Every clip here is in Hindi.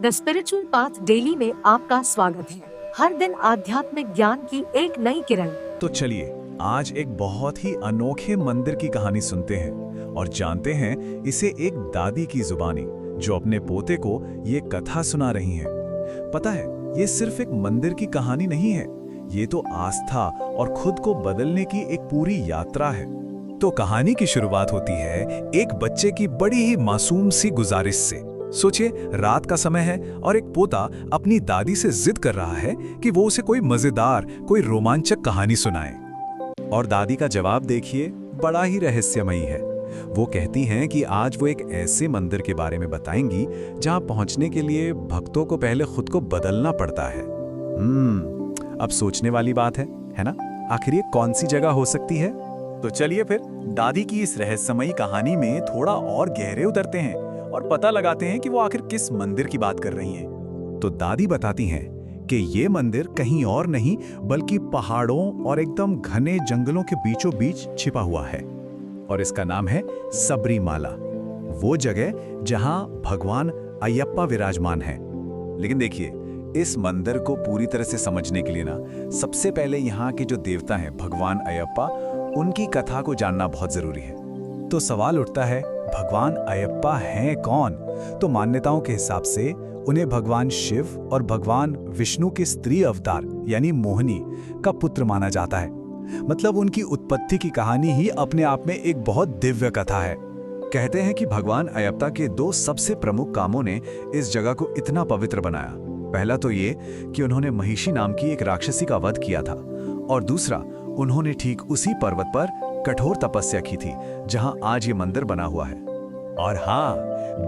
द स्पिरिचुअल पाथ डेली में आपका स्वागत है। हर दिन आध्यात्मिक ज्ञान की एक नई किरण। तो चलिए आज एक बहुत ही अनोखे मंदिर की कहानी सुनते हैं और जानते हैं इसे एक दादी की जुबानी जो अपने पोते को ये कथा सुना रही हैं। पता है ये सिर्फ एक मंदिर की कहानी नहीं है, ये तो आस्था और खुद को बदलने की एक पूरी यात्रा है। तो कहानी की शुरुआत होती है एक बच्चे की बड़ी ही मासूम सी गुजारिश से। सोचिए रात का समय है और एक पोता अपनी दादी से जिद कर रहा है कि वो उसे कोई मजेदार, कोई रोमांचक कहानी सुनाए। और दादी का जवाब देखिए, बड़ा ही रहस्यमयी है। वो कहती हैं कि आज वो एक ऐसे मंदिर के बारे में बताएंगी जहां पहुंचने के लिए भक्तों को पहले खुद को बदलना पड़ता है। अब सोचने वाली बात है ना? आखिर ये कौन सी जगह हो सकती है? तो चलिए फिर दादी की इस रहस्यमयी कहानी में थोड़ा और गहरे उतरते हैं और पता लगाते हैं कि वो आखिर किस मंदिर की बात कर रही हैं। तो दादी बताती हैं कि ये मंदिर कहीं और नहीं बल्कि पहाड़ों और एकदम घने जंगलों के बीचों बीच छिपा हुआ है और इसका नाम है सबरीमाला, वो जगह जहां भगवान अयप्पा विराजमान है। लेकिन देखिए इस मंदिर को पूरी तरह से समझने के लिए ना सबसे पहले यहाँ के जो देवता हैं भगवान अयप्पा, उनकी कथा को जानना बहुत जरूरी है। तो सवाल उठता है भगवान अयप्पा हैं कौन? तो मान्यताओं के हिसाब से उन्हें भगवान शिव और भगवान विष्णु के स्त्री अवतार यानी मोहिनी का पुत्र माना जाता है। मतलब उनकी उत्पत्ति की कहानी ही अपने आप में एक बहुत दिव्य कथा है। कहते हैं कि भगवान अयप्पा के दो सबसे प्रमुख कामों ने इस जगह को इतना पवित्र बनाया। पहला तो ये कि उन्होंने महिषी नाम की एक राक्षसी का वध किया था और दूसरा उन्होंने ठीक उसी पर्वत पर कठोर तपस्या की थी जहां आज ये मंदिर बना हुआ है। और हाँ,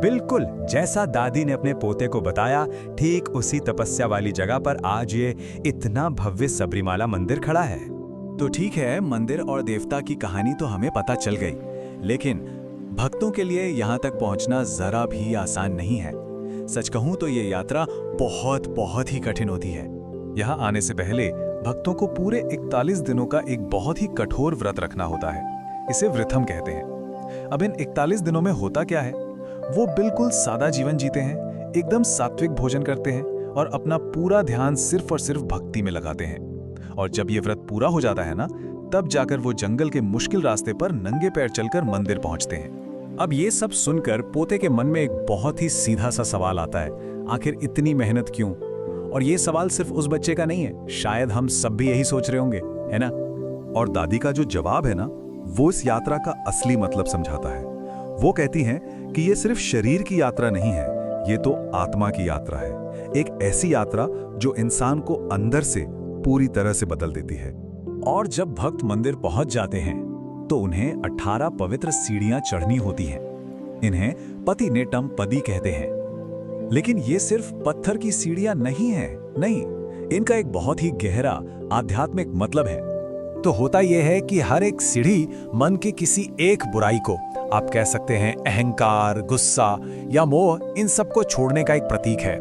बिल्कुल जैसा दादी ने अपने पोते को बताया, ठीक उसी तपस्या वाली जगह पर आज ये इतना भव्य सबरीमाला मंदिर खड़ा है। तो ठीक है, मंदिर और देवता की कहानी तो हमें पता चल गई, लेकिन भक्तों के लिए यहाँ तक पहुँचना जरा भी आसान नहीं है। सच कहूँ तो ये यात्रा बहुत ही कठिन होती है। यहाँ आने से पहले भक्तों को पूरे 41 दिनों का एक बहुत ही कठोर व्रत रखना होता है। इसे व्रतम कहते हैं। अब इन 41 दिनों में होता क्या है? वो बिल्कुल सादा जीवन जीते हैं, एकदम सात्विक भोजन करते हैं और अपना पूरा ध्यान सिर्फ और सिर्फ भक्ति में लगाते हैं। और जब ये व्रत पूरा हो जाता है ना, तब जाकर वो जंगल के मुश्किल रास्ते पर नंगे पैर चलकर मंदिर पहुंचते हैं। अब ये सब सुनकर पोते के मन में एक बहुत ही सीधा सा सवाल आता है, आखिर इतनी मेहनत क्यों? और ये सवाल सिर्फ उस बच्चे का नहीं है, शायद हम सब भी यही सोच रहे होंगे, है ना? और दादी का जो जवाब है ना, वो इस यात्रा का असली मतलब समझाता है। वो कहती हैं कि ये सिर्फ शरीर की यात्रा नहीं है, ये तो आत्मा की यात्रा है। एक ऐसी यात्रा जो इंसान को अंदर से पूरी तरह से बदल देती है। और जब भक्त मंदिर पहुंच जाते हैं तो उन्हें 18 पवित्र सीढ़ियां चढ़नी होती हैं। इन्हें पति नेटम पदी कहते हैं। लेकिन ये सिर्फ पत्थर की सीढ़ियां नहीं है, नहीं, इनका एक बहुत ही गहरा आध्यात्मिक मतलब है। तो होता यह है कि हर एक सीढ़ी मन के किसी एक बुराई को, आप कह सकते हैं अहंकार, गुस्सा या मोह, इन सबको छोड़ने का एक प्रतीक है।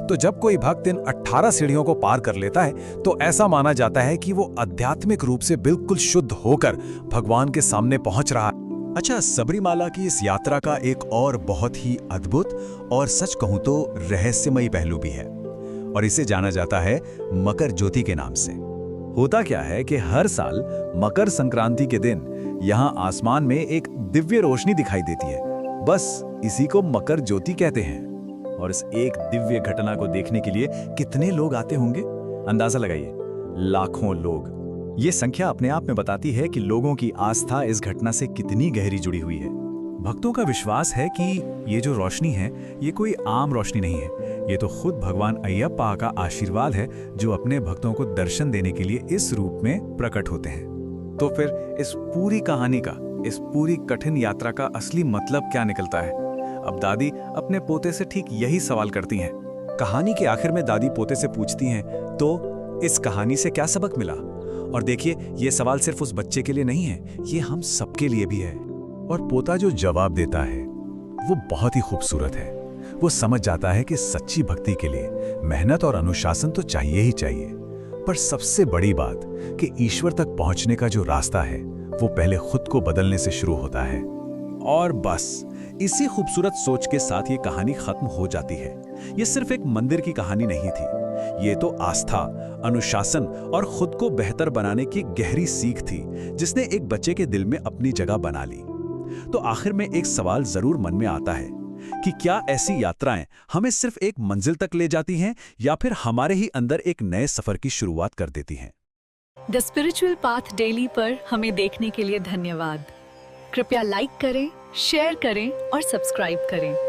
तो जब कोई भक्त इन 18 सीढ़ियों को पार कर लेता है तो ऐसा माना जाता है कि वो आध्यात्मिक रूप से बिल्कुल शुद्ध होकर भगवान के सामने पहुंच रहा है। अच्छा, सबरीमाला की इस यात्रा का एक और बहुत ही अद्भुत और सच कहूं तो रहस्यमयी पहलू भी है और इसे जाना जाता है मकर ज्योति के नाम से। होता क्या है कि हर साल मकर संक्रांति के दिन यहाँ आसमान में एक दिव्य रोशनी दिखाई देती है, बस इसी को मकर ज्योति कहते हैं। और इस एक दिव्य घटना को देखने के लिए कितने लोग आते होंगे? अंदाजा लगाइए, लाखों लोग। ये संख्या अपने आप में बताती है कि लोगों की आस्था इस घटना से कितनी गहरी जुड़ी हुई है। भक्तों का विश्वास है कि ये जो रोशनी है ये कोई आम रोशनी नहीं है, ये तो खुद भगवान अयप्पा का आशीर्वाद है जो अपने भक्तों को दर्शन देने के लिए इस रूप में प्रकट होते हैं। तो फिर इस पूरी कहानी का, इस पूरी कठिन यात्रा का असली मतलब क्या निकलता है? अब दादी अपने पोते से ठीक यही सवाल करती हैं। कहानी के आखिर में दादी पोते से पूछती हैं, तो इस कहानी से क्या सबक मिला? और देखिए ये सवाल सिर्फ उस बच्चे के लिए नहीं है, ये हम सबके लिए भी है। और पोता जो जवाब देता है वो बहुत ही खूबसूरत है। वो समझ जाता है कि सच्ची भक्ति के लिए मेहनत और अनुशासन तो चाहिए ही चाहिए, पर सबसे बड़ी बात कि ईश्वर तक पहुंचने का जो रास्ता है वो पहले खुद को बदलने से शुरू होता है। और बस इसी खूबसूरत सोच के साथ ये कहानी खत्म हो जाती है। ये सिर्फ एक मंदिर की कहानी नहीं थी। ये तो आस्था, अनुशासन और खुद को बेहतर बनाने की गहरी सीख थी, जिसने एक बच्चे के दिल में अपनी जगह बना ली। तो आखिर में एक सवाल जरूर मन में आता है कि क्या ऐसी यात्राएं हमें सिर्फ एक मंजिल तक ले जाती हैं या फिर हमारे ही अंदर एक नए सफर की शुरुआत कर देती हैं। द स्पिरिचुअल पाथ डेली पर हमें देखने के लिए धन्यवाद। कृपया लाइक करें, शेयर करें और सब्सक्राइब करें।